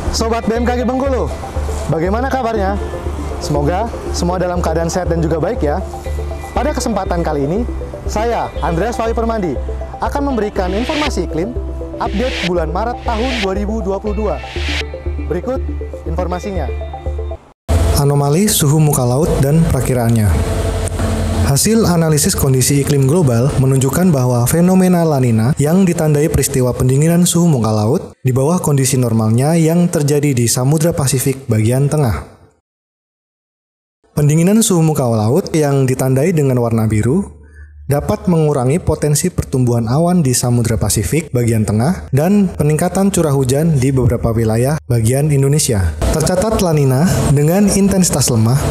Sobat BMKG Bengkulu, bagaimana kabarnya? Semoga semua dalam keadaan sehat dan juga baik ya. Pada kesempatan kali ini, saya, Andreas Wali Permandi, akan memberikan informasi iklim update bulan Maret tahun 2022. Berikut informasinya. Anomali suhu muka laut dan perakiraannya. Hasil analisis kondisi iklim global menunjukkan bahwa fenomena La Nina yang ditandai peristiwa pendinginan suhu muka laut di bawah kondisi normalnya yang terjadi di Samudra Pasifik bagian tengah. Pendinginan suhu muka laut yang ditandai dengan warna biru dapat mengurangi potensi pertumbuhan awan di Samudra Pasifik bagian tengah dan peningkatan curah hujan di beberapa wilayah bagian Indonesia. Tercatat La Nina dengan intensitas lemah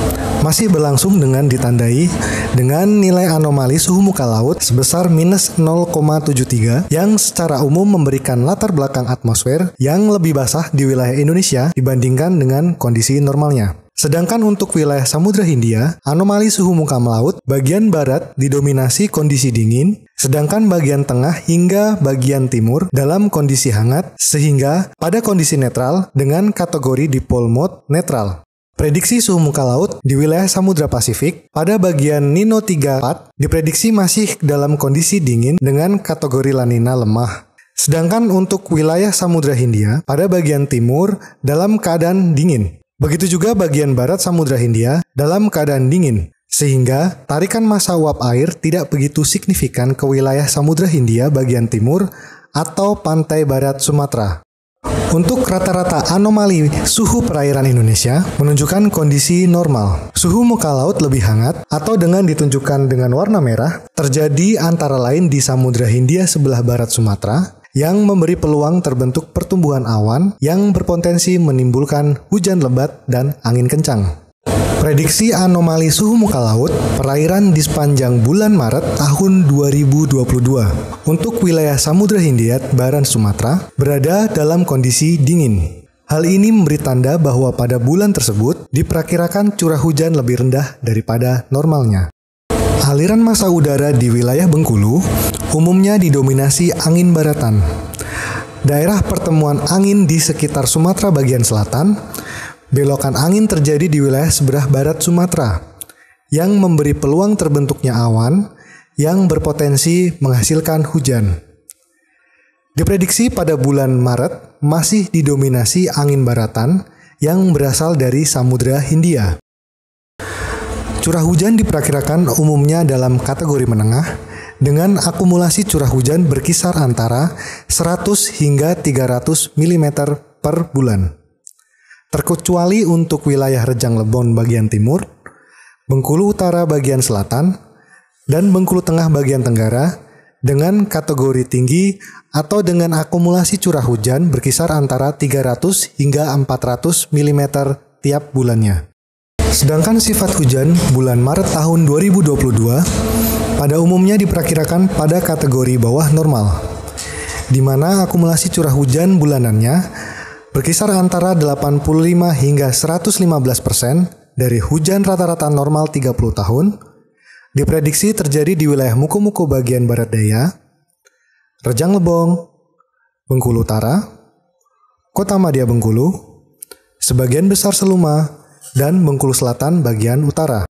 masih berlangsung dengan ditandai dengan nilai anomali suhu muka laut sebesar minus 0,73 yang secara umum memberikan latar belakang atmosfer yang lebih basah di wilayah Indonesia dibandingkan dengan kondisi normalnya. Sedangkan untuk wilayah Samudra Hindia, anomali suhu muka laut bagian barat didominasi kondisi dingin, sedangkan bagian tengah hingga bagian timur dalam kondisi hangat, sehingga pada kondisi netral dengan kategori dipole mode netral. Prediksi suhu muka laut di wilayah Samudra Pasifik pada bagian Nino 34 diprediksi masih dalam kondisi dingin dengan kategori La Nina lemah. Sedangkan untuk wilayah Samudra Hindia pada bagian timur dalam keadaan dingin. Begitu juga bagian barat Samudra Hindia dalam keadaan dingin, sehingga tarikan massa uap air tidak begitu signifikan ke wilayah Samudra Hindia bagian timur atau pantai barat Sumatera. Untuk rata-rata anomali suhu perairan Indonesia menunjukkan kondisi normal. Suhu muka laut lebih hangat atau dengan ditunjukkan dengan warna merah terjadi antara lain di Samudra Hindia sebelah barat Sumatera, yang memberi peluang terbentuk pertumbuhan awan yang berpotensi menimbulkan hujan lebat dan angin kencang. Prediksi anomali suhu muka laut perairan di sepanjang bulan Maret tahun 2022 untuk wilayah Samudra Hindia barat Sumatera berada dalam kondisi dingin. Hal ini memberi tanda bahwa pada bulan tersebut diperkirakan curah hujan lebih rendah daripada normalnya. Aliran massa udara di wilayah Bengkulu umumnya didominasi angin baratan. Daerah pertemuan angin di sekitar Sumatera bagian selatan, belokan angin terjadi di wilayah sebelah barat Sumatera, yang memberi peluang terbentuknya awan yang berpotensi menghasilkan hujan. Diprediksi pada bulan Maret masih didominasi angin baratan yang berasal dari Samudra Hindia. Curah hujan diperkirakan umumnya dalam kategori menengah dengan akumulasi curah hujan berkisar antara 100 hingga 300 mm per bulan. Terkecuali untuk wilayah Rejang Lebon bagian timur, Bengkulu Utara bagian selatan, dan Bengkulu Tengah bagian tenggara dengan kategori tinggi atau dengan akumulasi curah hujan berkisar antara 300 hingga 400 mm tiap bulannya. Sedangkan sifat hujan bulan Maret tahun 2022 pada umumnya diperkirakan pada kategori bawah normal, di mana akumulasi curah hujan bulanannya berkisar antara 85 hingga 115% dari hujan rata-rata normal 30 tahun, diprediksi terjadi di wilayah Muko-Muko bagian barat daya, Rejang Lebong, Bengkulu Utara, Kota Madya Bengkulu, sebagian besar Seluma, dan Bengkulu Selatan bagian utara.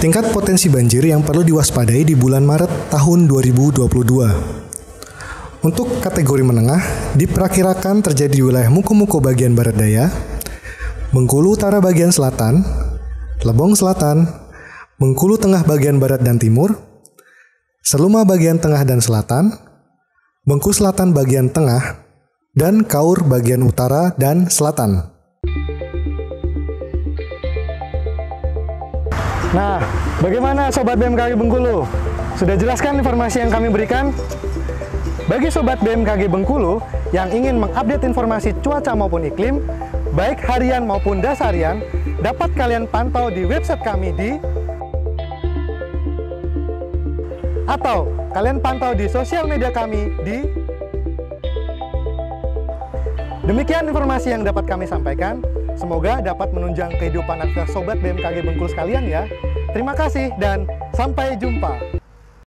Tingkat potensi banjir yang perlu diwaspadai di bulan Maret tahun 2022. Untuk kategori menengah, diperkirakan terjadi di wilayah Muko-Muko bagian barat daya, Bengkulu Utara bagian selatan, Lebong Selatan, Bengkulu Tengah bagian barat dan timur, Seluma bagian tengah dan selatan, Bengkulu Selatan bagian tengah, dan Kaur bagian utara dan selatan. Nah, bagaimana Sobat BMKG Bengkulu? Sudah jelaskan informasi yang kami berikan? Bagi Sobat BMKG Bengkulu yang ingin mengupdate informasi cuaca maupun iklim, baik harian maupun dasarian, dapat kalian pantau di website kami atau kalian pantau di sosial media kami di. Demikian informasi yang dapat kami sampaikan. Semoga dapat menunjang kehidupan aktivitas Sobat BMKG Bengkulu sekalian ya. Terima kasih dan sampai jumpa.